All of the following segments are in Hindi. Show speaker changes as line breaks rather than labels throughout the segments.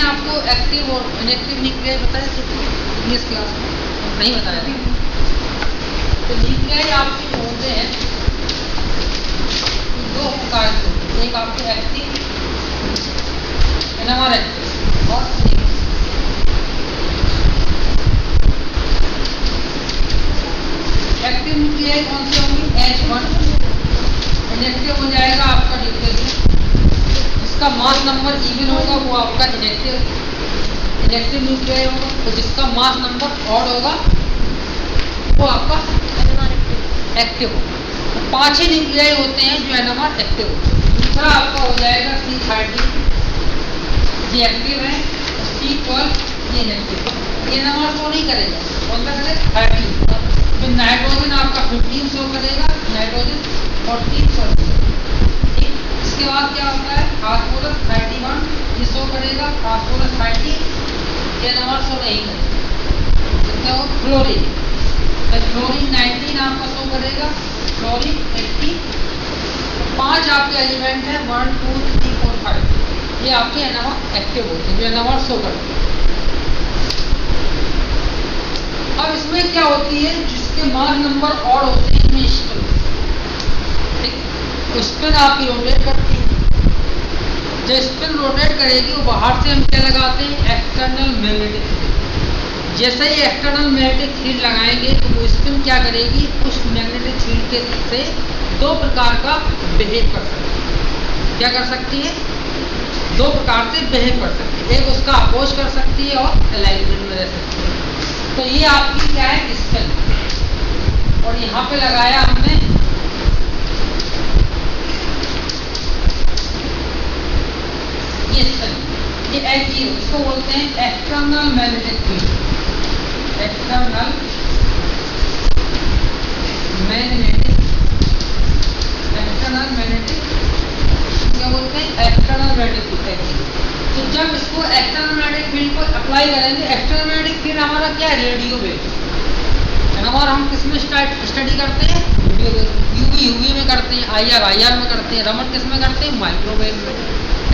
आपको एक्टिव और इनएक्टिव न्यूक्लियाई बताया प्रीवियस क्लास में? नहीं बताया था। तो न्यूक्लियाई आपके जो होते हैं दो प्रकार के होते हैं, एक आपके एक्टिव एनएमआर एक्टिव और एक्टिव न्यूक्लियाई कौन से होंगी? H1। इनएक्टिव हो जाएगा आपका ड्यूटेरियम, जिसका मास नंबर इवन होगा वो आपका इनएक्टिव न्यूक्लियाई होगा, तो जिसका मास नंबर ऑड होगा वो आपका एक्टिव होगा। तो 5 ही न्यूक्लियाई होते हैं जो एनएमआर एक्टिव होते हैं। दूसरा आपका हो जाएगा C13, ये एक्टिव है, C12 ये इनएक्टिव है। ये एनएमआर शो नहीं करेगा, कौन सा करेगा? 13। तो नाइट्रोजन आपका 15 शो करेगा, नाइट्रोजन 14 शो करेगा। ठीक, इसके बाद क्या होता है? फास्फोरस 31 ये शो करेगा, फास्फोरस 30 ये एनएमआर शो नहीं करेगा। कितना हो? फ्लोरीन, फ्लोरीन 19 आपका शो करेगा, फ्लोरीन 80। तो 5 आपके एलिमेंट है 1 2 3 4 5, ये आपके एनएमआर एक्टिव होते हैं जो एनएमआर शो करते हैं। अब इसमें क्या होती है? जिसके मास नंबर और होते हैं इसमें स्पिन, ठीक, तो स्पिन आपकी रोटेट करती है। जो स्पिन रोटेट करेगी वो बाहर से हम क्या लगाते हैं? External magnetic field. जैसे ही एक्सटर्नल मैग्नेटिक फील्ड लगाएंगे तो वो स्पिन क्या करेगी? उस मैग्नेटिक फील्ड के से दो प्रकार का बिहेव कर सकती है। क्या कर सकती है? दो प्रकार से बिहेव कर सकती है, एक उसका अपोज कर सकती है और अलाइनमेंट में रह सकती है। तो ये आपकी क्या है? स्पिन। और यहाँ पे लगाया हमने ये स्पिन, ये H0, इसको बोलते हैं external magnetic field. External magnetic, external magnetic क्या बोलते हैं? External magnetic field. तो जब इसको एक्सटर्नल मैग्नेटिक फील्ड को अप्लाई करेंगे, एक्सटर्नल मैग्नेटिक फील्ड हमारा क्या है? Radio wave. एनएमआर हम किस में स्टडी करते हैं? यूवी में करते हैं, IR में करते हैं, रमन किस में करते हैं? माइक्रोवेव में।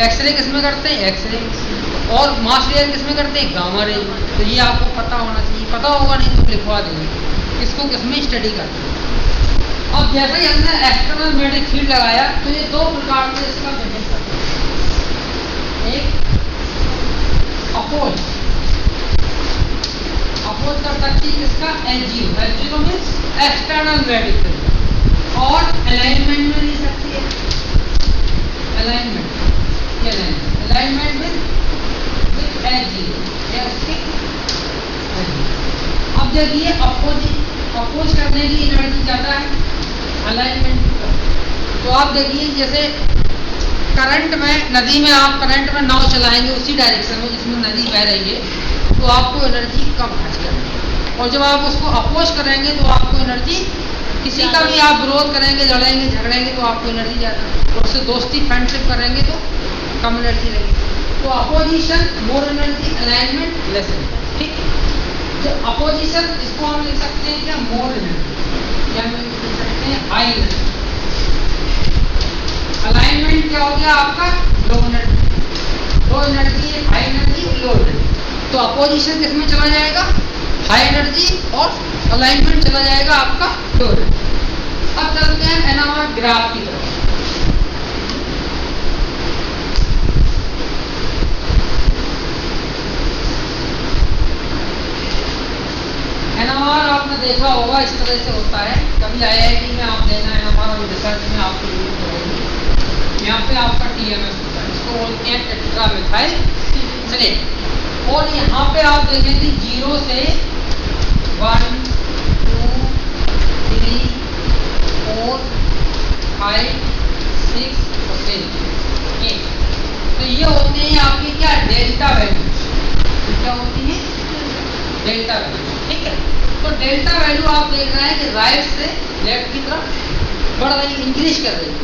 एक्सरे किस में करते हैं? एक्सरे। और मास रेयर किस में करते हैं? गामा रे में। तो ये आपको पता होना चाहिए, पता होगा नहीं तो लिखवा देंगे किसको किस में स्टडी करते हैं। अब जैसे ही हमने एक्सटर्नल मैग्नेटिक फील्ड लगाया तो ये दो प्रकार से इसका बिहेव करता है। एक अपोज कर सकती है किसका? H0 means external magnetic field, और अलाइनमेंट में नहीं सकती है। अलाइनमेंट में विद H0 या उसके। अब देखिए अपोज करने की एनर्जी ज्यादा है अलाइनमेंट की। तो आप देखिए जैसे करंट में, नदी में आप करंट में नाव चलाएंगे उसी डायरेक्शन में जिसमें नदी बह रही है तो आपको एनर्जी कम खर्च करनी है। और जब आप उसको अपोज करेंगे तो आपको एनर्जी, किसी का भी आप विरोध करेंगे, लड़ेंगे, झगड़ेंगे तो आपको एनर्जी ज़्यादा, और उससे दोस्ती फ्रेंडशिप करेंगे तो कम एनर्जी लगेगी। तो opposition more energy, alignment less energy. ठीक, तो अपोजिशन इसको हम लिख सकते हैं क्या? मोर एनर्जी, या हम लिख सकते हैं हाई एनर्जी। अलाइनमेंट क्या हो गया आपका? Low energy. Low energy, high energy, low energy. तो अपोजिशन किसमें चला जाएगा? हाई एनर्जी, और अलाइनमेंट चला जाएगा आपका लो एनर्जी। अब चलते हैं एनएमआर ग्राफ की तरफ। एनएमआर आपने देखा होगा इस तरह से होता है। कभी IIT में आप लेना एनएमआर और रिसर्च में आपको यूज करेंगे। यहाँ पे आपका TMS होता है, इसको बोलते हैं टेट्रा मिथाइल सिलेट। और यहाँ पे आप देखेंगे 0 से 1 2 3 4 5 6 और 7। तो ये होते हैं आपकी क्या? Delta value. क्या होती है? Delta value. ठीक है, तो डेल्टा वैल्यू आप देख रहे हैं कि राइट से लेफ्ट की तरफ बढ़ रही, इंक्रीज कर रही है।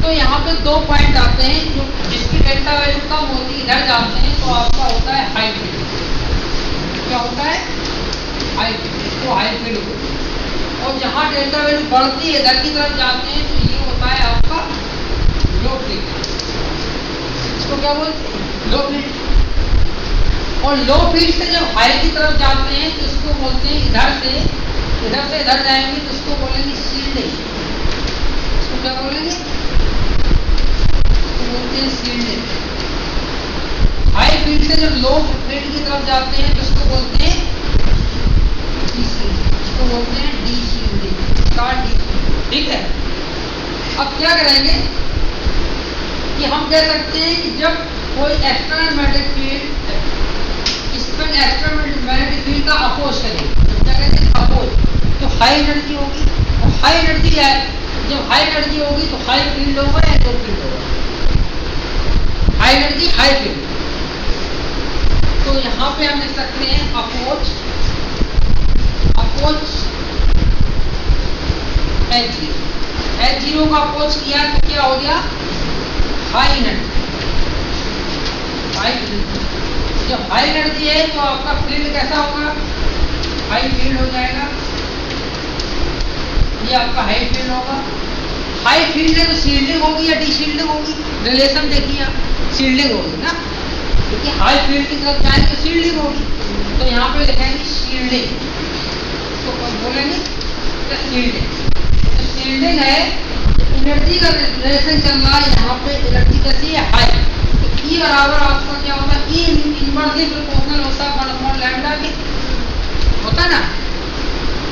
तो यहाँ पे 2 पॉइंट आते हैं, जो जिसकी डेल्टा वैल्यू कम होती है इधर जाते हैं तो आपका होता है हाई फील्ड। क्या होता है? हाई फील्ड, तो हाई फील्ड होती है। और जहाँ डेल्टा वैल्यू बढ़ती है इधर की तरफ जाते हैं तो ये होता है आपका लो फील्ड। इसको क्या बोलते हैं? लो फील्ड। और लो फील्ड से जब हाई की तरफ जाते हैं तो इसको बोलते हैं इधर से इधर जाएंगे तो इसको बोलेंगे शील्डिंग। इसको क्या बोलेंगे? इसको बोलते हैं शील्डिंग। हाई फील्ड से जब लो फील्ड की तरफ जाते हैं तो इसको बोलते हैं डी-शील्डिंग। इसको बोलते हैं डी-शील्डिंग। ठीक है। अब क्या करेंगे कि हम कह सकते हैं कि जब कोई एक्सटर्नल मैग्नेटिक फील्ड इसमें एक्सटर्नल मैग्नेटिक फील्ड का अपोज करेंगे, क्या कहते हैं? अपोज। तो हाई एनर्जी होगी और हाई एनर्जी है, जब हाई एनर्जी होगी तो हाई फील्ड होगा या लो फील्ड होगा? High energy high field. तो यहाँ पे हम लिख सकते हैं अपोज H0 का अपोज किया तो क्या हो गया? High energy. जब हाई एनर्जी है तो आपका फील्ड कैसा होगा? हाई फील्ड हो जाएगा। ये आपका हाई फील्ड होगा। हाई फील्ड है तो शील्डिंग होगी या डी शील्डिंग होगी? रिलेशन देखिए आप, शील्डिंग होगी ना, क्योंकि हाई फील्ड की तरफ जाए तो शील्डिंग होगी। तो यहाँ पे लिखेंगे शील्डिंग। तो बोलेंगे शील्डिंग। तो शील्डिंग है, एनर्जी का रिलेशन चल रहा है यहाँ पे। एनर्जी कैसी है? हाई। तो E बराबर आपका क्या होता है? E इनवर्सली प्रोपोर्शनल होता है 1/, लैम्डा के, होता है ना।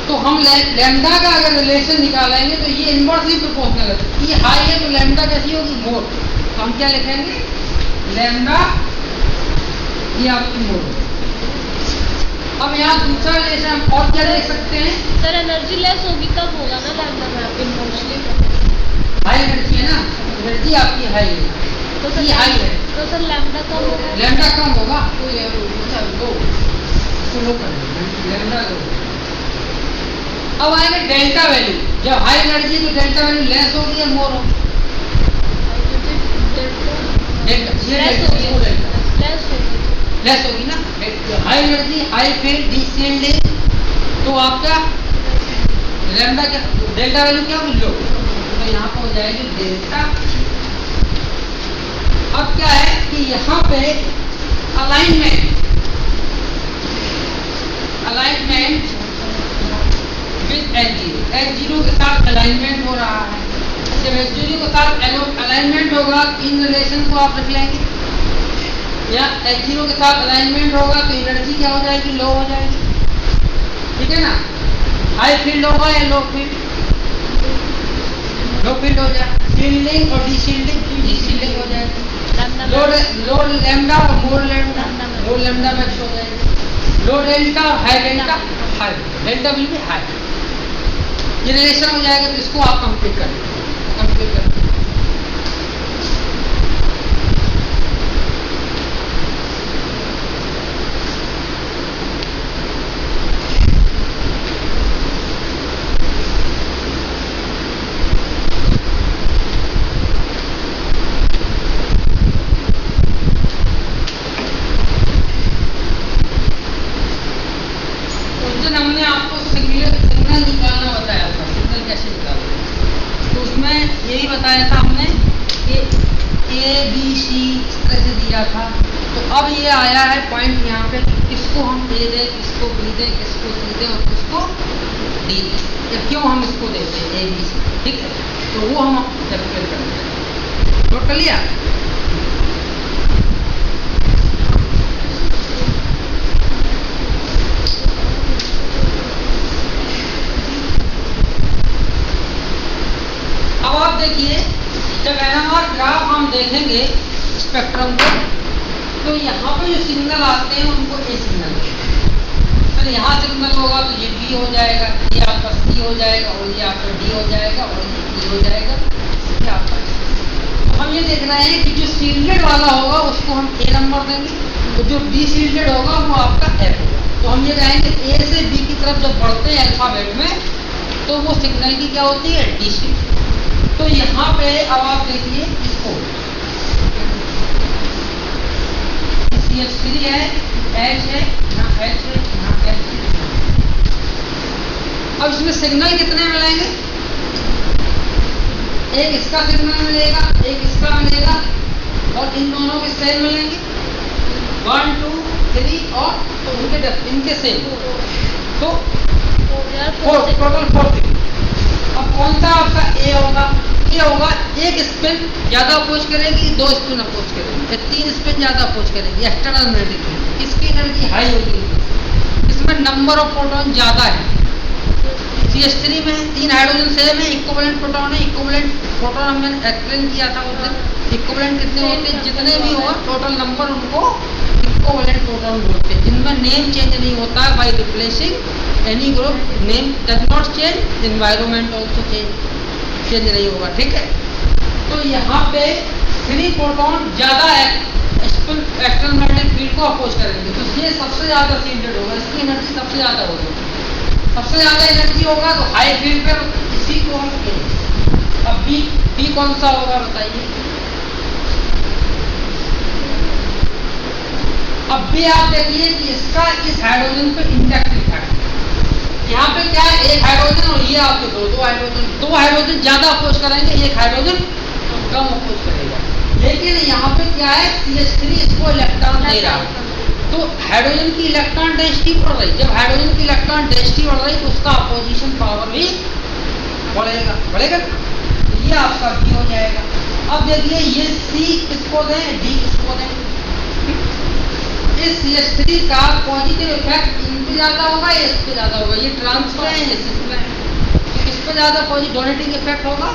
तो हम लैम्डा का अगर रिलेशन निकालेंगे तो ये इनवर्सली प्रोपोर्शनल है। E हाई है तो लैम्डा कैसी होगी? मोर। तो हम क्या लिखेंगे? लैम्डा, ये आपकी मोर। अब यहाँ दूसरा रिलेशन हम और क्या देख सकते हैं?
सर एनर्जी लेस होगी तब होगा ना लैम्डा में आपके मोस्टली।
हाई एनर्जी है ना, एनर्जी आपकी हाई है
तो सर
ये हाई है
तो सर लैम्डा कम होगा।
लैम्डा कम होगा तो ये लो करेंगे, लैम्डा लो। अब आएंगे डेल्टा वैल्यू। जब हाई एनर्जी तो डेल्टा वैल्यू लेस होगी या मोर होगी? लेस होगी ना। High energy high field D shielding, तो आपका लैम्डा क्या, डेल्टा वैल्यू क्या होगी? लो। तो यहाँ पर हो जाएगी डेल्टा। अब क्या है कि यहाँ पे अलाइनमेंट विद H0 के साथ अलाइनमेंट हो रहा है। जब H0 के साथ अलाइनमेंट होगा इन रिलेशन को आप रख लेंगे, या H0 के साथ अलाइनमेंट होगा तो एनर्जी क्या हो जाएगी? लो हो जाएगी। ठीक है ना। हाई फील्ड होगा या लो फील्ड? लो फील्ड हो जाए। शील्डिंग और डी शील्डिंग हो जाएगी। लो लैम्डा और मोर लैम्डा मैच हो जाएगी। लो डेल्टा और हाई डेल्टा, हाई डेल्टा भी हाई, ये रिलेशन हो जाएगा। तो इसको आप कंप्लीट करें। हमने आपको सिग्नल निकालना बताया था, सिग्नल कैसे निकालते। तो उसमें यही बताया था हमने कि ABC इस तरह से दिया था। तो अब ये आया है पॉइंट यहाँ पे, इसको हम A दें, इसको B दें, इसको C दें और इसको D दें। क्यों हम इसको देते हैं ABC? ठीक है, तो वो हम कैलकुलेट करेंगे। नोट कर लिया? अब आप देखिए, जब NMR ग्राफ हम देखेंगे स्पेक्ट्रम को, तो यहाँ पे जो सिग्नल आते हैं उनको ए सिग्नल, फिर यहाँ सिग्नल होगा तो ये B हो जाएगा, ये आपका C हो जाएगा और ये आपका D हो जाएगा और ये E हो जाएगा। ये आपका, तो हम ये देख रहे हैं कि जो शील्डेड वाला होगा उसको हम A नंबर देंगे, तो जो B शील्डेड होगा वो आपका F होगा। तो हम ये कहेंगे A से B की तरफ जब बढ़ते हैं अल्फाबेट में तो वो सिग्नल की क्या होती है? D shield. तो यहाँ पे अब आप देखिए इसको CH3 है, H है, यहाँ H है, यहाँ H है। अब इसमें सिग्नल कितने मिलेंगे? एक इसका सिग्नल मिलेगा, एक इसका मिलेगा और इन दोनों के सेम मिलेंगे। 1 2 3 और इनके सेम, तो
फोर
टोटल 4 सिग्नल। अब कौन सा आपका ए होगा? ए होगा एक स्पिन ज्यादा अपोज करेगी, 2 स्पिन अपोज करेगी, 3 स्पिन ज्यादा अपोज करेगी, एक्सटर्नल मैग्नेटिक। इसकी एनर्जी हाई होगी, इसमें नंबर ऑफ प्रोटॉन ज्यादा है। CH3 में 3 हाइड्रोजन सेम है, इक्विवेलेंट प्रोटॉन है। इक्विवेलेंट प्रोटॉन हमने एक्सप्लेन किया था उस दिन। इक्विवेलेंट कितने होते हैं? जितने भी होगा टोटल नंबर उनको इक्विवेलेंट प्रोटॉन बोलते हैं, जिनमें नेम चेंज नहीं होता है by replacing any group. Name does not change, environment also change नहीं होगा, ठीक है। तो यहाँ पे 3 प्रोटॉन ज्यादा एक्सटर्नल मैग्नेटिक फील्ड को अपोज करेंगे, तो ये सबसे ज्यादा सीडेड होगा, इसकी एनर्जी सबसे ज्यादा होगी। सबसे ज्यादा एनर्जी होगा तो हाई फील्ड पर इसी को हम कहेंगे। अब बी कौन सा होगा बताइए? अब भी आप देखिए कि इसका इस हाइड्रोजन पे इंडेक्स लिखा है। यहाँ पे क्या है? एक हाइड्रोजन और ये आपके दो हाइड्रोजन ज्यादा अपोज करेंगे, एक हाइड्रोजन कम अपोज करेगा। लेकिन यहाँ पे क्या है? CH3 इसको इलेक्ट्रॉन दे रहा है, तो हाइड्रोजन की इलेक्ट्रॉन डेंसिटी बढ़ रही। जब हाइड्रोजन की इलेक्ट्रॉन डेंसिटी बढ़ रही तो उसका अपोजिशन पावर भी बढ़ेगा। ये आपका बी हो जाएगा। अब देखिए ये सी किसको दें, डी किसको दें? इस CH3 का पॉजिटिव इफेक्ट इन पे ज्यादा होगा या इस पे ज्यादा होगा? ये ट्रांसफर है, इस पे है, तो इस पे ज्यादा पॉजिटिव डोनेटिंग इफेक्ट होगा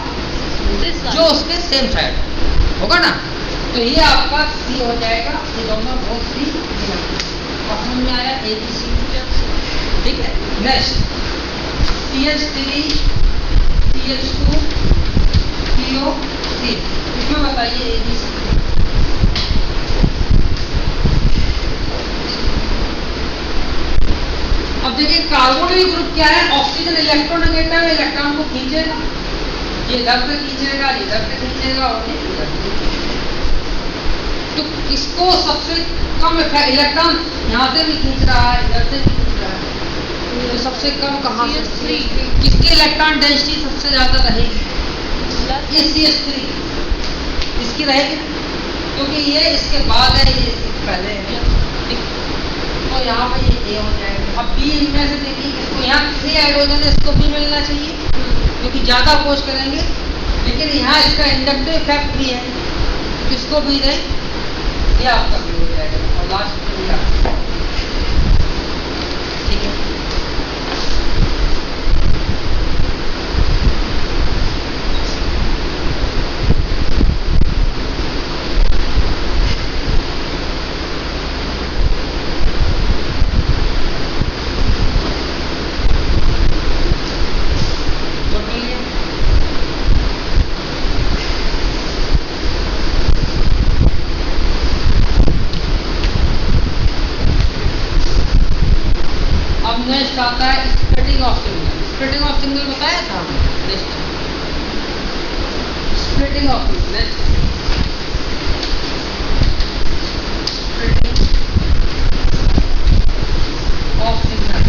जो उसके सेम साइड होगा ना। तो ये आपका सी हो जाएगा। ये दोनों बहुत सी समझ में आया, ABC, ठीक है। नेक्स्ट CH3 CH2 CO3, इसमें बताइए ABC। अब देखिए कार्बोनिल ग्रुप क्या है? ऑक्सीजन इलेक्ट्रोनेगेटिव है, इलेक्ट्रॉन को खींचेगा, ये इधर से खींचेगा, इधर से खींचेगा और ये इधर से खींचेगा। तो इसको सबसे कम इलेक्ट्रॉन यहाँ से भी खींच रहा है, इधर से भी खींच रहा है, तो सबसे कम कहाँ से? किसकी इलेक्ट्रॉन डेंसिटी सबसे ज्यादा रहेगी? ये CH3, इसकी रहेगी क्योंकि ये इसके बाद है, ये इसके पहले है, तो यहाँ पे ये ए हो जाएगा। अब बी इनमें से देखिए, इसको यहाँ 3 हाइड्रोजन है, इसको भी मिलना चाहिए क्योंकि ज्यादा अपोज करेंगे, लेकिन यहाँ इसका इंडक्टिव इफेक्ट भी है, इसको भी दें, ये आपका भी हो जाएगा। और लास्ट में आपका, ठीक है। नेक्स्ट आता है splitting of signal. Splitting of signal बताया था हमने। Next splitting of signal, splitting of signal.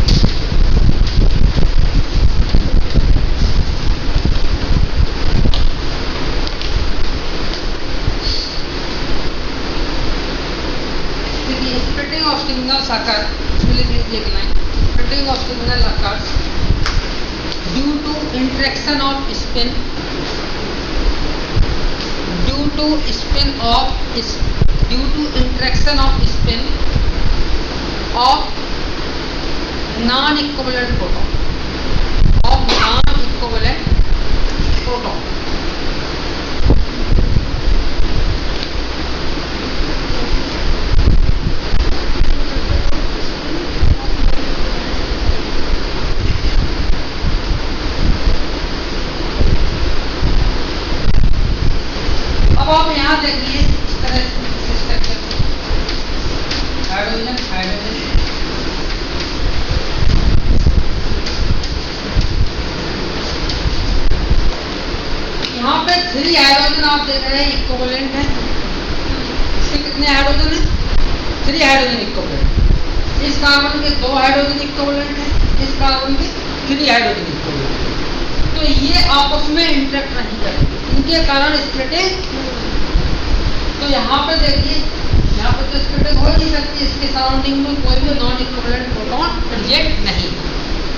देखिए स्प्लिटिंग ऑफ सिग्नल आकर लिखना है। Splitting of signal occurs due to interaction of spin, due to interaction of spin of non-equivalent proton, अब आप यहाँ देखिए इस तरह से हाइड्रोजन यहाँ पे 3 हाइड्रोजन आप देख रहे हैं इक्विवेलेंट है। इसके कितने हाइड्रोजन है? 3 हाइड्रोजन इक्विवेलेंट। इस कार्बन के 2 हाइड्रोजन इक्विवेलेंट है, इस कार्बन के 3 हाइड्रोजन इक्विवेलेंट। तो ये आपस में इंटरेक्ट नहीं करेंगे, इनके कारण स्प्लिटिंग। तो यहाँ पे देखिए, यहाँ पे तो स्प्लिटिंग हो ही नहीं सकती, इसके सराउंडिंग में कोई भी नॉन इक्विवेलेंट प्रोटॉन रिजेक्ट नहीं।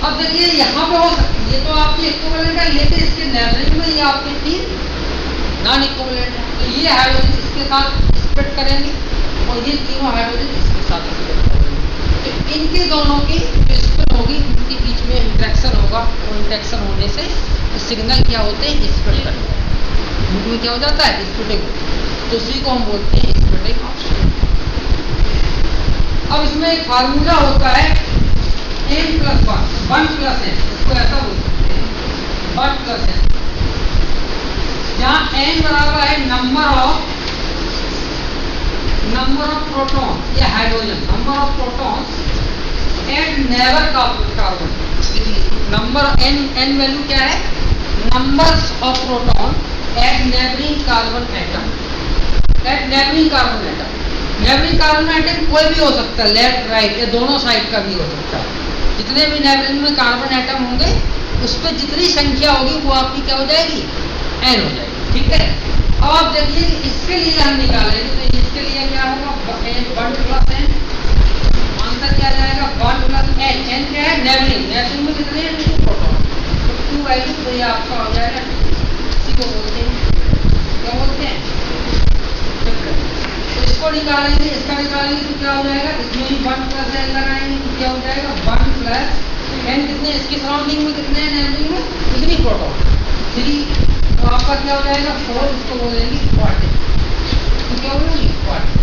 अब देखिए यहाँ पे हो सकती है, ये तो आपकी इक्विवेलेंट है, लेकिन इसके नेबरिंग में ये आपके 3 नॉन इक्विवेलेंट है, तो ये हाइड्रोजन इसके साथ स्प्लिट करेंगे और ये तीनों हाइड्रोजन इसके साथ स्प्लिट करेंगे। तो इनके दोनों की जो स्प्लिट होगी, इनके बीच में इंट्रैक्शन होगा और इंट्रैक्शन होने से सिग्नल क्या होते हैं, स्प्लिट करते हैं। उनमें क्या हो जाता है, स्प्लिटिंग, तो उसी को हम बोलते हैं स्प्लिटिंग ऑफ स्टेट। अब इसमें एक फार्मूला होता है n+1, 1+n, इसको ऐसा बोल सकते हैं 1+n, जहाँ n बराबर है नंबर ऑफ प्रोटॉन या hydrogen, number of proton at neighbor carbon. Number n value क्या है, numbers of proton at neighboring carbon atom, at neighboring carbon atom. Neighboring carbon atom कोई भी हो सकता है, लेफ्ट राइट या दोनों साइड का भी हो सकता है। जितने भी नेबरिंग में कार्बन एटम होंगे उस पर जितनी संख्या होगी वो आपकी क्या हो जाएगी, n हो जाएगी। ठीक है, अब आप देखिए कि इसके लिए हम निकालेंगे तो इसके लिए क्या होगा, 1+n, आंसर क्या जाएगा 1+n। n क्या है, नेबरिंग, नेबरिंग में कितने हैं, 2 प्रोटॉन, तो 2 वैल्यू, तो ये आपका हो जाएगा, इसी को बोलते हैं, क्या बोलते हैं, तो इसको निकालेंगे, इसका निकालेंगे तो क्या हो जाएगा, इसमें भी 1+n लगाएंगे तो क्या हो जाएगा 1+n, कितने इसकी सराउंडिंग में कितने हैं, नेबरिंग में कितनी प्रोटॉन, 3, तो आपका क्या हो जाएगा 4, इसको बोलेंगे क्वार्टेट, तो क्या बोलेंगे क्वार्टेट।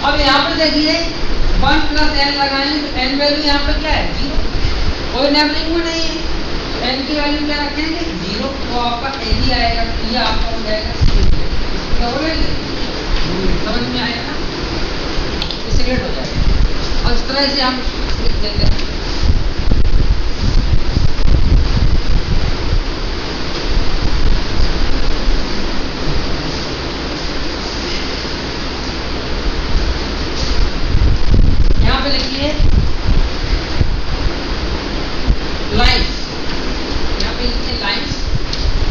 अब यहाँ पे देखिए 1+n लगाएंगे तो n वैल्यू यहाँ पे क्या है, 0, कोई नेबरिंग में नहीं है, n की वैल्यू क्या रखेंगे 0, तो आपका n ही आएगा, ये आपका हो जाएगा सिगरेट। क्या बोलेंगे, समझ में आएगा ना, सिगरेट हो जाएगा। और इस तरह से हम लिख देते हैं। यहाँ पे लिखिए लाइन्स, यहाँ पे लिखिए लाइन्स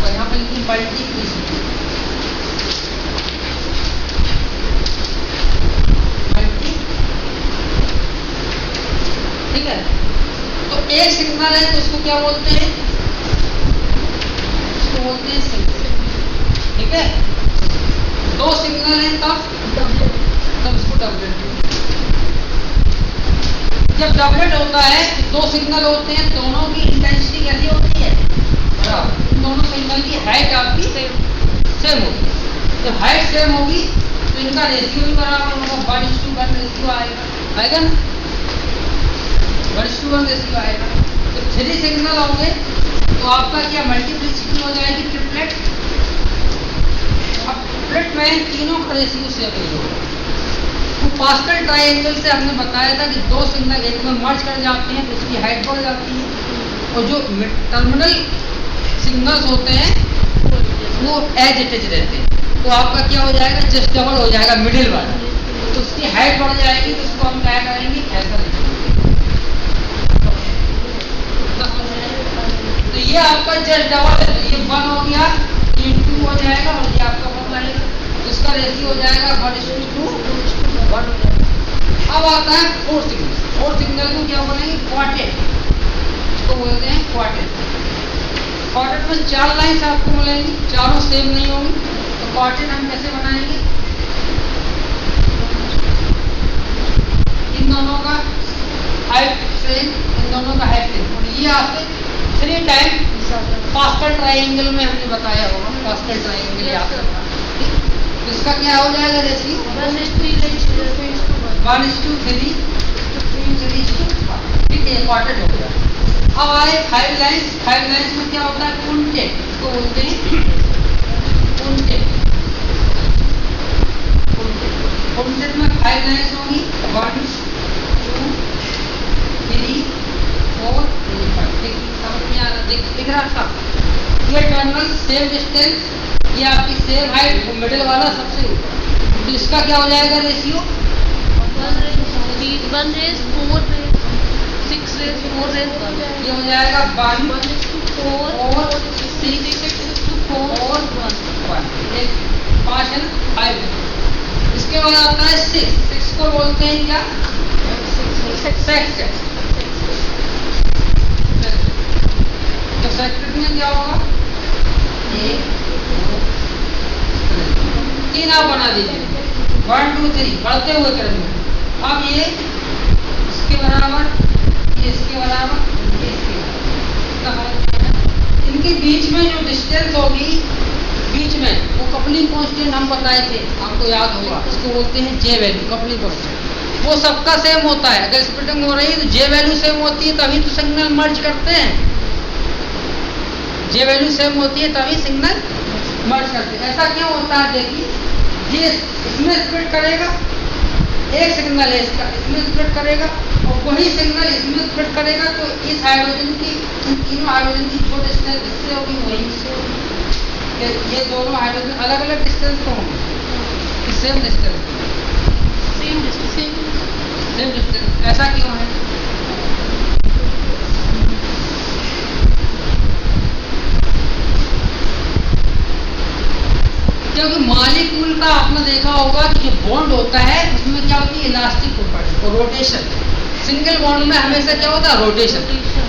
और यहाँ पे लिखिए मल्टीप्लिसिटी, ठीक है। तो एक सिग्नल है तो उसको क्या बोलते हैं, इसको बोलते हैं सिग्नल, ठीक है। 2 सिग्नल है तब इसको डबलेट। जब डबलेट होता है तो 2 सिग्नल होते हैं, दोनों की इंटेंसिटी कैसी होती है, बराबर, दोनों सिग्नल की हाइट आपकी सेम होगी। जब हाइट सेम होगी तो इनका रेशियो भी बराबर होगा, 1:1 रेशियो आएगा ना, 1:1 रेशियो आएगा। तो 3 सिग्नल होंगे तो आपका क्या मल्टीप्लिसिटी हो जाएगी, ट्रिपलेट। अब ट्रिपलेट में तीनों का रेशियो सेम नहीं होगा। तो पास्कल ट्रायंगल से हमने बताया था कि 2 सिग्नल एक में मर्ज कर जाते हैं तो उसकी हाइट बढ़ जाती है, और जो टर्मिनल सिग्नल्स होते हैं वो एज इट इज रहते हैं, तो आपका क्या हो जाएगा, जस्ट डबल हो जाएगा मिडिल वाला, तो उसकी हाइट बढ़ जाएगी, तो उसको हम क्या करेंगे, ऐसा लिखेंगे। तो ये आपका जस्ट डबल है, ये 1 हो गया, ये 2 हो जाएगा और ये आपका 1 आएगा, तो इसका रेशियो हो जाएगा 1:2, 1 हो जाएगा। अब आता है 4 सिग्नल, 4 सिग्नल को क्या बोलेंगे, क्वार्टेट, इसको बोलते हैं क्वार्टेट। क्वार्टेट में 4 लाइन्स आपको मिलेंगी, चारों सेम नहीं होंगी, तो क्वार्टेट हम कैसे बनाएंगे, इन दोनों का हाइट सेम, इन दोनों का हाइट सेम, और ये आपसे 3 टाइम पास्कल ट्रायंगल में हमने बताया होगा, पास्कल ट्रायंगल याद करना। तो इसका क्या हो जाएगा रेशियो, 1:3, ठीक है, क्वार्टेट हो गया। अब आए 5 लाइन्स, 5 लाइन्स में क्या होता है, क्विंटेट, इसको बोलते हैं क्विंटेट। क्विंटेट में 5 लाइन्स होंगी, 1, 2, 3, 4, 5, समझ में आ रहा, दिख रहा था। ये टर्मिनल सेम डिस्टेंस, ये आपकी सेम हाइट, मिडिल वाला सबसे ऊपर, तो इसका क्या हो जाएगा रेशियो, 1:4, ये हो जाएगा 1:4, 6:4, 1, 5 है ना, 5। इसके बाद हो जाता है 6 को बोलते हैं क्या? सेक्टेट। तो सेक्टेट में क्या होगा? 1 2 3 आप बना दीजिए, 1 2 3 बढ़ते हुए क्रम में। अब ये इसके बराबर, ये इसके बराबर, ये इसके बराबर। इनके बीच में जो डिस्टेंस होगी बीच में, वो कपलिंग कांस्टेंट हम बताए थे, आपको याद होगा, इसको बोलते हैं जे वैल्यू, कपलिंग कांस्टेंट। वो सबका सेम होता है। अगर स्प्लिटिंग हो रही है तो जे वैल्यू सेम होती है, तभी तो सिग्नल मर्ज करते हैं। जे वैल्यू सेम होती है तभी सिग्नल मर्ज करते हैं। ऐसा क्यों होता है? देखिए, ये इसमें स्प्लिट करेगा, एक सिग्नल है इसका, इसमें स्प्लिट करेगा, और वही सिग्नल इसमें स्प्लिट करेगा, तो इस हाइड्रोजन की, इन तीनों हाइड्रोजन की जो डिस्टेंस इससे होगी वही इससे होगी। ये दोनों हाइड्रोजन अलग अलग डिस्टेंस तो होंगे, सेम डिस्टेंस, सेम डिस्टेंस। ऐसा क्यों है? क्योंकि मॉलिक्यूल का आपने देखा होगा कि जो बॉन्ड होता है उसमें क्या होती है? इलास्टिक प्रॉपर्टी और रोटेशन। सिंगल बॉन्ड में हमेशा क्या होता है? रोटेशन।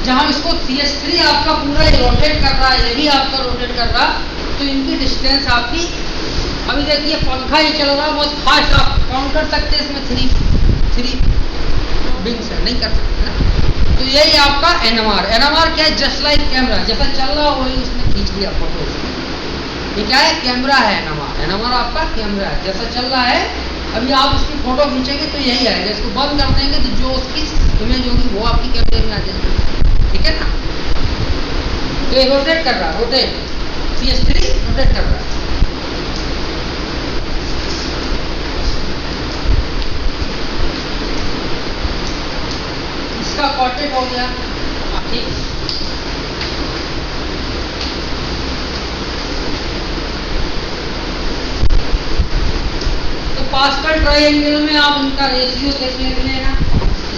जहां इसको CH3 आपका पूरा रोटेट कर रहा है, ये भी आपका रोटेट कर रहा, तो इनकी डिस्टेंस आपकी, अभी देखिए पंखा ही चल रहा है बहुत फास्ट, आप काउंट कर सकते हैं इसमें 3 विंग्स है, नहीं कर सकते ना। तो यही आपका NMR। NMR क्या है? जस्ट लाइक कैमरा, जैसा चल रहा हो वही उसने खींच लिया फोटो। ये क्या है? कैमरा है NMR। NMR आपका कैमरा है, जैसा चल रहा है अभी आप उसकी फोटो खींचेंगे तो यही आएगा। इसको बंद कर देंगे तो जो उसकी इमेज होगी वो आपकी कैमरे में आ जाएगी, ठीक है ना। तो ये रोटेट कर रहा है, रोटेट, CH3 रोटेट कर रहा है। इसका क्वार्टेट हो गया, ठीक। पास्कल ट्रायंगल में आप उनका रेशियो देख लेना,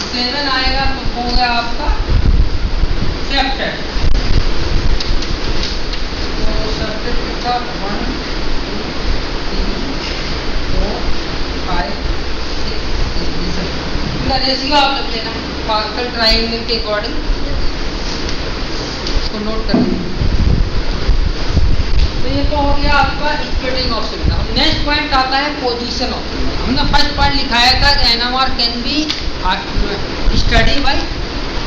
7 आएगा तो हो गया आपका सेप्टेट। तो सेप्टेट कितना? 1 2 3 4 5 6 7। इनका रेशियो आप देख लेना पास्कल ट्रायंगल के अकॉर्डिंग, इसको नोट कर लेना। तो ये तो हो गया आपका splitting of signal. Next point आता है पोजीशन ऑफ सिग्नल। हमने फर्स्ट पॉइंट लिखाया था कि NMR can be study bye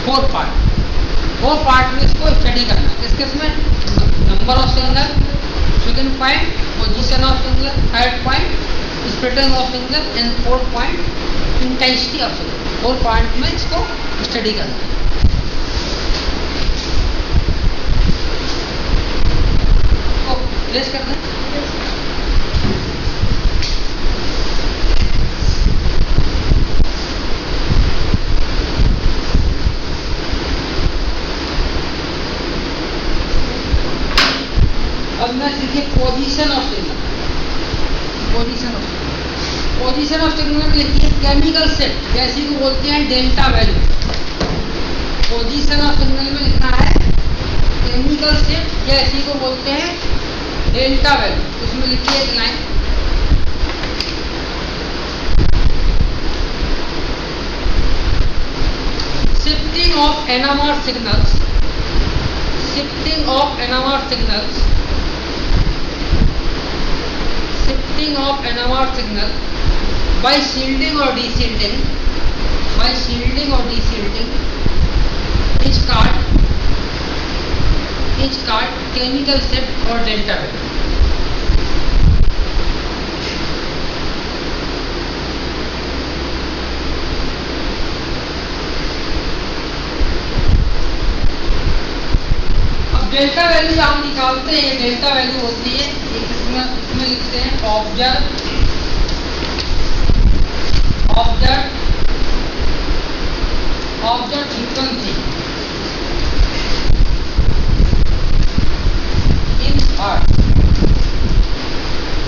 4 part. 4 part में इसको स्टडी करना है। किस किस में? Number of signal, second point position of signal, third point splitting of signal, and fourth point intensity of signal. 4 point में इसको स्टडी करना है। प्लेस कर दें। अब मैं सीखिए position of signal. Position of signal में लिखिए केमिकल सेट, जैसी को बोलते हैं delta value. Position of signal में लिखना है केमिकल सेट, जैसी को बोलते हैं डेल्टा वैल्यू। उसमें लिखिए एक line, shifting of NMR signals, shifting of NMR signals, shifting of NMR signal by shielding और डीशील्डिंग, बाय शील्डिंग और deshielding each card chemical set और डेल्टा वैल्यू। अब डेल्टा वैल्यू हम निकालते हैं। डेल्टा वैल्यू होती है इसमें लिखते हैं ऑब्जर्व फ्रीक्वेंसी इन हर्ट्ज,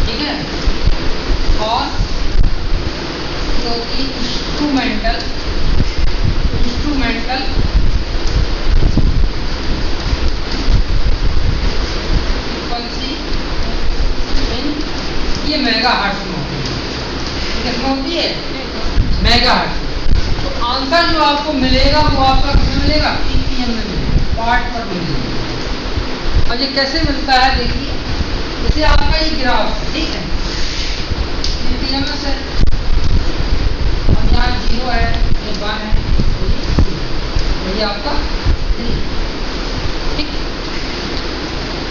ठीक है। और क्योंकि इंस्ट्रूमेंटल फ्रीक्वेंसी इन, ये मेगा हर्ट्ज में होती है, ठीक किसमें होती है? मेगाहर्ट्ज। तो आंसर जो आपको मिलेगा वो आपका किसमें मिलेगा? ppm में मिलेगा, पार्ट पर मिलेगा। और ये कैसे मिलता है देखिए, जैसे आपका ये ग्राफ, ठीक है, ये PMS है, अब यहाँ 0 है, ये 1 है, ये आपका 3, ठीक।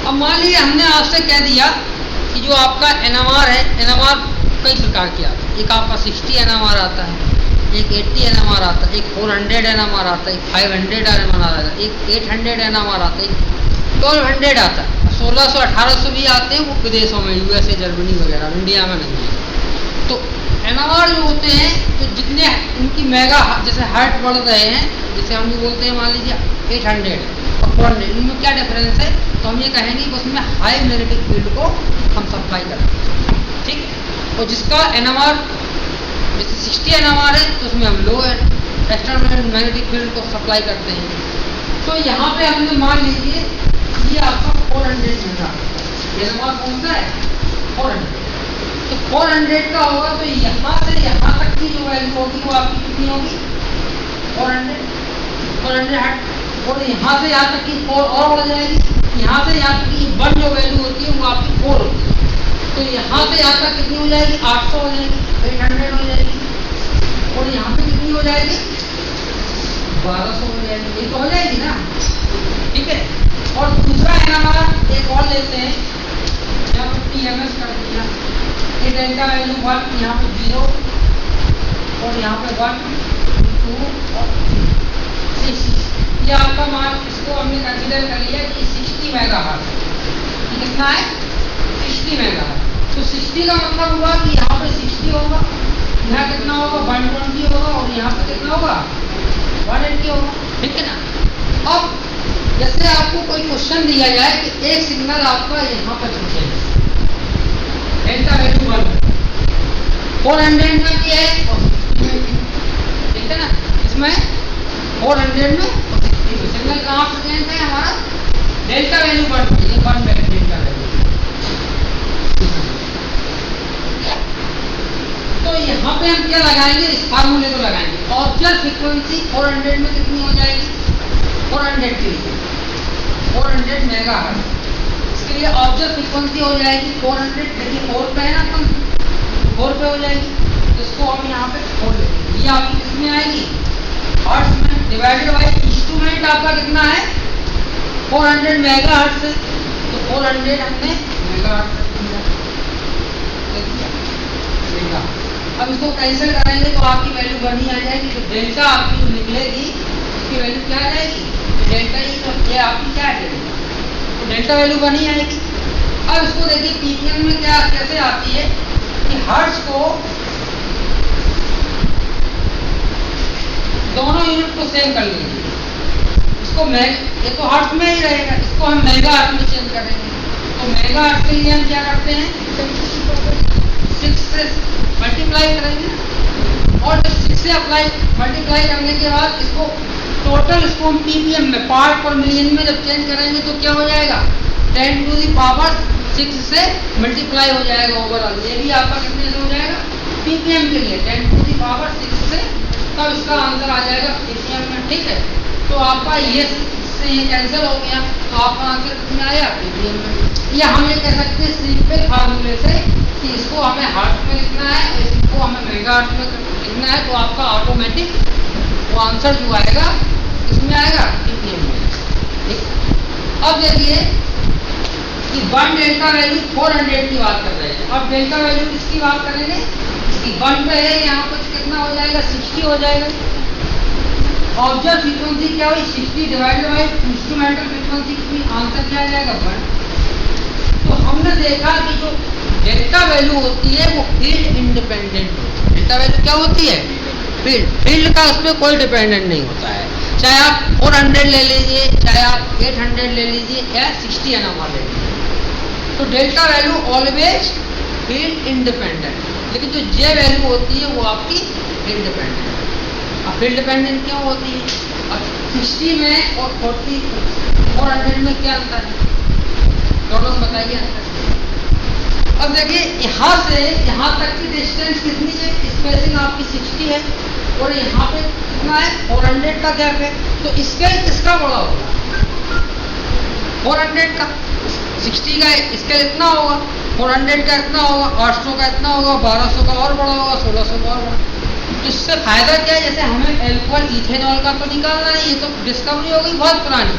अब मान लीजिए हमने आपसे कह दिया कि जो आपका NMR है, NMR कई प्रकार के आते हैं। एक आपका 60 NMR आता है, एक 80 NMR आता है, एक 400 NMR आता है, एक 500 NMR आता है, एक 800 NMR आता है, एक 1200 आता है, 1600 1800 भी आते हैं, वो विदेशों में, USA, जर्मनी वगैरह, इंडिया में नहीं है। तो NMR जो होते हैं, तो जितने इनकी मेगा, जैसे हर्ट बढ़ रहे हैं, जैसे हम भी बोलते हैं मान लीजिए 800 और 400, इनमें क्या डिफरेंस है? तो हम ये कहेंगे कि उसमें हाई मैग्नेटिक फील्ड को हम सप्लाई करते हैं, ठीक है। और जिसका NMR जैसे 60 NMR है, तो उसमें हम लो एक्सटर्नल मैग्नेटिक फील्ड को सप्लाई करते हैं। तो यहाँ पे हमने मान लीजिए ये आपका 400 मिल रहा है, NMR कौन सा है? 400। तो 400 का होगा, तो यहाँ से यहाँ तक की जो वैल्यू होगी वो आपकी कितनी होगी? 400 हट। और यहाँ से यहाँ तक की 4 और बढ़ जाएगी, यहाँ से यहाँ तक की 1 जो वैल्यू होती है वो आपकी 4 होती है। तो यहाँ से यहाँ तक कितनी हो जाएगी? 800 हो जाएगी, 800 हो जाएगी। और यहाँ पे कितनी हो जाएगी? 1200 हो जाएगी। ये तो हो जाएगी ना, ठीक है। और दूसरा NMR एक और लेते हैं, यहाँ पर PMS कर दिया, ये डेल्टा वैल्यू 1, यहाँ पे 0 और यहाँ पे 1 2 और 3 6। ये आपका मान, इसको हमने कंसीडर कर लिया कि 60 मेगाहर्ट्ज। ये कितना है? 60 मेगाहर्ट्ज। तो 60 का मतलब हुआ कि यहाँ पे 60 होगा, यहाँ कितना होगा? 120 होगा, और यहाँ पे कितना होगा? 180 होगा, ठीक है ना। अब जैसे आपको कोई क्वेश्चन दिया जाए कि एक सिग्नल आपका यहाँ पर छूटेगा, डेल्टा वैल्यू 1, 400 में क्या है? ठीक है ना, इसमें 400 में सिग्नल कहाँ प्रेजेंट है हमारा? डेल्टा वैल्यू 1, ये 1 डेल्टा वैल्यू। तो यहाँ पे हम क्या लगाएंगे? इस फार्मूले को लगाएंगे। ऑब्जर्व फ्रीक्वेंसी 400 में कितनी हो जाएगी? 400 की 400 मेगाहर्ट्ज। इसके लिए ऑब्जर्व फ्रीक्वेंसी हो जाएगी 400, देखिए 4 पे है ना, अपन 4 पे हो जाएगी, तो इसको हम यहाँ पे 4 लेंगे। ये आपकी किसमें आएगी? हर्ट्ज में, डिवाइडेड बाय इंस्ट्रूमेंट आपका कितना है? 400 मेगाहर्ट्ज है, तो 400 हमने मेगाहर्ट्ज डेल्टा। अब इसको कैंसिल करेंगे तो आपकी वैल्यू बनी आ जाएगी, तो डेल्टा आपकी जो निकलेगी उसकी वैल्यू क्या आ जाएगी? डेल्टा ही, तो ये आपकी क्या है? तो डेल्टा वैल्यू बनी आएगी। अब इसको देखिए ppm में क्या कैसे आती है कि हर्ट्ज को दोनों यूनिट को सेम कर लीजिए। इसको ये तो हर्ट्ज में ही रहेगा, इसको हम मेगाहर्ट्ज में चेंज करेंगे। तो मेगाहर्ट्ज के लिए हम क्या करते हैं? 6 से मल्टीप्लाई करेंगे, और जब 6 से मल्टीप्लाई करने के बाद इसको टोटल, इसको हम ppm में, पार्ट पर मिलियन में जब चेंज करेंगे तो क्या हो जाएगा? 10 टू द पावर 6 से मल्टीप्लाई हो जाएगा ओवरऑल। ये भी आपका कितने से हो जाएगा? ppm के लिए 10 टू द पावर 6 से, तब इसका आंसर आ जाएगा ppm में, ठीक है। तो आपका ये से ये कैंसिल हो गया, तो आपका आंसर कितने आया? ppm में। ये हम ये कह सकते हैं सिंपल फार्मूले से कि इसको हमें हर्ट्ज में लिखना है और इसको हमें मेगाहर्ट्ज में लिखना है, तो आपका ऑटोमेटिक वो आंसर जो आएगा इसमें आएगा ppm में, ठीक। अब देखिए कि 1 डेल्टा वैल्यू 400 की बात कर रहे हैं। अब डेल्टा वैल्यू किसकी बात करेंगे? इसकी 1 पे है, यहाँ कुछ कितना हो जाएगा? 60 हो जाएगा। ऑब्जर्व फ्रीक्वेंसी क्या हुई? 60 डिवाइडेड बाय इंस्ट्रूमेंटल फ्रीक्वेंसी कितनी? आंसर क्या आ जाएगा? 1। तो हमने देखा कि जो डेल्टा वैल्यू होती है वो फील्ड इंडिपेंडेंट होती है। डेल्टा वैल्यू क्या होती है? फील्ड का उस पर कोई डिपेंडेंट नहीं होता है। चाहे आप 400 ले लीजिए, चाहे आप 800 ले लीजिए, या 60 NMR ले लीजिए, तो delta value always field independent. लेकिन जो जे वैल्यू होती है वो आपकी फील्ड डिपेंडेंट है। अब फील्ड डिपेंडेंट क्यों होती है? अब 60 में और 400 में क्या अंतर है? दोनों में बताइए अंतर। अब देखिए यहाँ से यहाँ तक की डिस्टेंस कितनी है? 60 है और यहाँ पे कितना है 400 का गैप है, तो स्केल किसका बड़ा होगा? 400 का। 60 का स्केल इतना होगा, 400 का इतना होगा, 800 का इतना होगा, 1200 का और बड़ा होगा, 1600 का और बड़ा। तो इससे फायदा क्या है? जैसे हमें एल्कोहल इथेनॉल का तो निकालना है, ये तो डिस्कवरी हो गई बहुत पुरानी।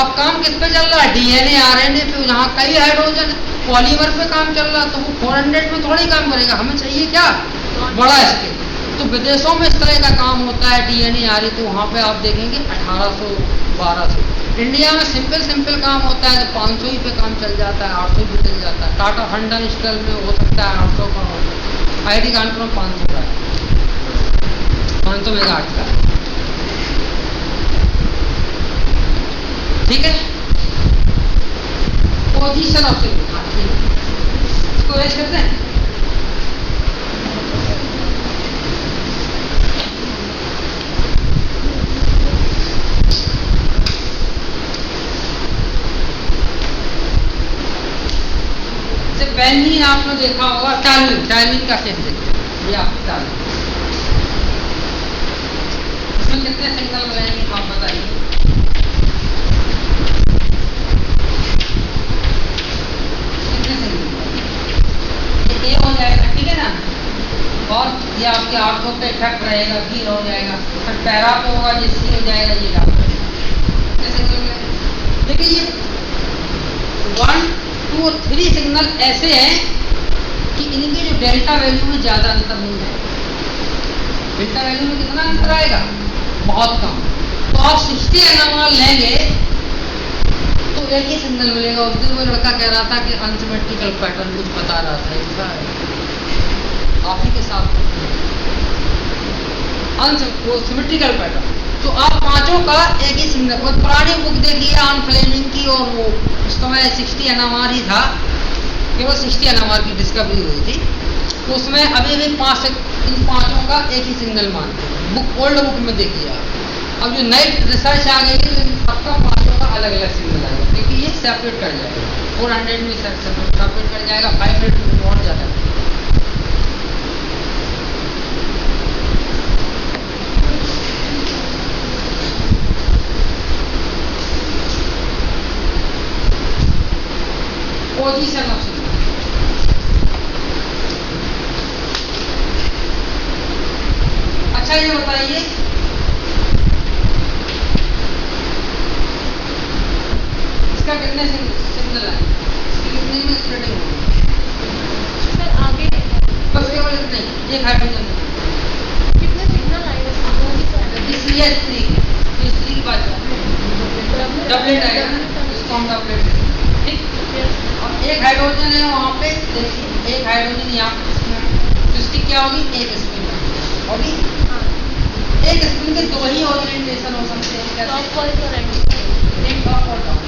अब काम किस पे चल रहा है? डीएनए आरएनए पे, जहाँ कई हाइड्रोजन पॉलीमर पे काम चल रहा है, तो वो 400 में थोड़ी काम करेगा। हमें चाहिए क्या? बड़ा स्केल। तो विदेशों में इस तरह का काम होता है डीएनए आरएनए, तो वहाँ पे आप देखेंगे 1800 1200। इंडिया में सिंपल काम होता है तो 500 ही पे काम चल जाता है, 800 पे चल जाता है। टाटा हंडा इंस्टॉल में हो सकता है 800 का हो, आईटी कानपुर में 500 का है, 500 मेगाहर्ट्ज का। ठीक है, पोजीशन ऑफ इसको रेज करते हैं। बेंजीन आपने देखा होगा, टाइलिन का केस देखिए, ये आप टाइलिन, इसमें कितने सिग्नल मिलेंगे आप बताइए? कितने सिग्नल? ये हो जाएगा, ठीक है ना, और ये आपके आंखों पे इफेक्ट रहेगा, भी हो जाएगा, फिर पैरा पे होगा, ये सी हो जाएगा, ये कितने सिग्नल मिलेंगे? देखिए ये 1 2 और 3 सिग्नल ऐसे हैं कि इनके जो डेल्टा वैल्यू में ज़्यादा अंतर नहीं है। डेल्टा वैल्यू में कितना अंतर आएगा? बहुत कम। तो आप 60 NMR लेंगे तो एक ही सिग्नल मिलेगा। उस दिन वो लड़का कह रहा था कि अनसिमेट्रिकल पैटर्न कुछ बता रहा था, ऐसा है आप ही के साथ वो सिमेट्रिकल पैटर्न। तो आप पांचों का एक ही सिग्नल, बहुत पुरानी बुक देखिए ऑन फ्लेमिंग की, और वो उस समय 60 NMR ही था, केवल 60 NMR की डिस्कवरी हुई थी। तो उसमें अभी भी इन पांचों का एक ही सिग्नल मानते हैं, बुक ओल्ड बुक में देखिए आप। अब जो नई रिसर्च आ गई है तो इन सबका पांचों का अलग अलग सिग्नल आएगा, क्योंकि ये सेपरेट कर जाएगा, 400 में सेपरेट कर जाएगा, 500 में और ज़्यादा। Position of signal. अच्छा ये बताइए, इसका कितने सिग्नल है? कितने में स्प्लिटिंग होगी?
सर आगे
बस केवल इतने, एक हाइड्रोजन
कितने सिग्नल आएंगे?
CH3 की बात डबलेट आएगा ना, इसको हम डबलेट, ठीक। और एक हाइड्रोजन है वहाँ पे, देखिए एक हाइड्रोजन यहाँ पे, तो इसकी क्या होगी? एक स्पिन होगी। एक स्पिन के दो ही ओरिएंटेशन हो सकते हैं,
टॉप और एंड,
एक टॉप और डाउन,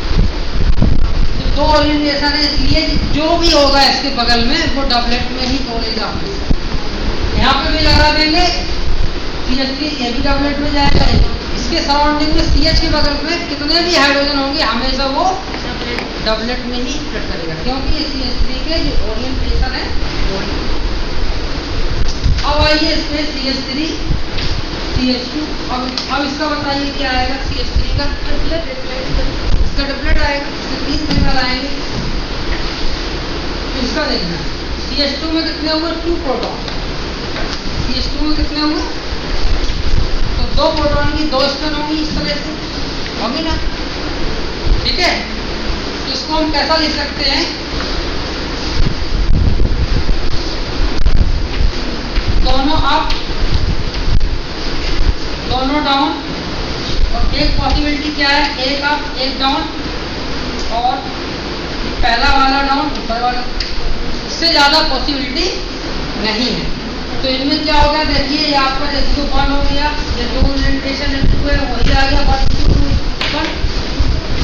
तो दो ओरिएंटेशन है, इसलिए जो भी होगा इसके बगल में वो डबलेट में ही तोड़ेगा। यहाँ पे भी लगा देंगे CH3, ये भी डबलेट में जाएगा। इसके सराउंडिंग में CH के बगल में कितने भी हाइड्रोजन होंगे हमेशा वो डबलेट में ही स्प्लिट करेगा, क्योंकि ये CH3 के जो ओरिएंटेशन है वो। अब आइए इसमें CH3 CH2, अब इसका बताइए क्या आएगा? CH3 का इसका डबलेट आएगा, इसके 3 सिग्नल आएंगे। तो इसका देखना है CH2 में कितने हुए? 2 प्रोटॉन। CH2 में कितने हुए? तो 2 प्रोटॉन की 2 स्पिन होंगी, इस तरह से होगी ना, ठीक है। तो इसको हम कैसा लिख सकते हैं? दोनों अप, दोनों डाउन, और एक पॉसिबिलिटी क्या है? एक अप एक डाउन, और पहला वाला डाउन ऊपर वाला, इससे ज़्यादा पॉसिबिलिटी नहीं है। तो इनमें क्या होगा? देखिए ये आपका जैसे 1 हो गया, ये 2 ओरिएंटेशन है वही आ गया, 1 2 1।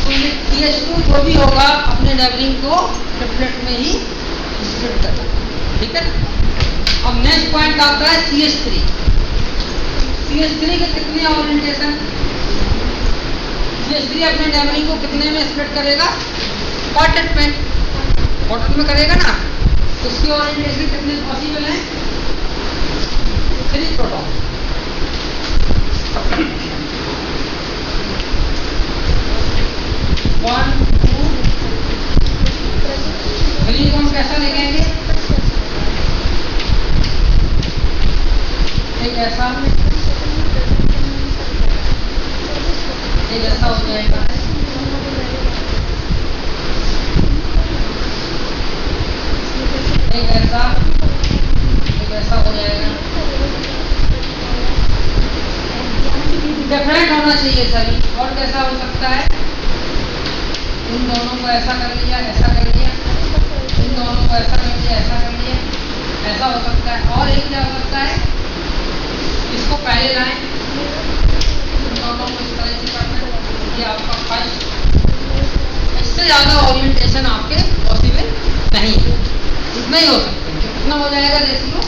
तो ये CH2 जो भी होगा अपने नेबरिंग को ट्रिपलेट में ही स्प्लिट करना, ठीक है। अब नेक्स्ट पॉइंट आता है CH3। CH3 के कितने ओरिएंटेशन? CH3 अपने नेबरिंग को कितने में स्प्लिट करेगा? क्वार्टेट में करेगा ना। तो उसके ओरिएंटेशन कितने पॉसिबल हैं? 3 प्रोटॉन। कैसा, ये कैसा हो जाएगा, ये कैसा हो जाएगा। डिफरेंट होना चाहिए सभी। और कैसा हो सकता है, इन दोनों को ऐसा कर लिया, ऐसा कर लिया, इन दोनों को ऐसा कर लिया, ऐसा कर लिया, ऐसा हो सकता है। और एक क्या हो सकता है, इसको पहले लाएं, इन दोनों को इस तरह से करना है, ये आपका फर्स्ट। इससे ज़्यादा ओरिएंटेशन आपके पॉसिबल नहीं है, इतना ही हो सकता है। कितना हो जाएगा देख लो,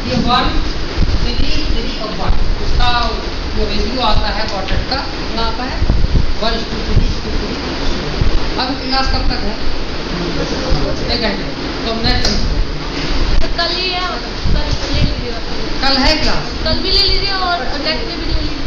ये 1 3 3 और 1, उसका जो रेशियो आता है क्वार्टेट का कितना आता है 1:3:3। अब क्लास कब तक है, 1 घंटे। तो नेक्स्ट
कल ही है, कल ले लीजिएगा,
कल है क्लास,
कल भी ले लीजिए और नेक्स्ट डे भी ले लीजिए।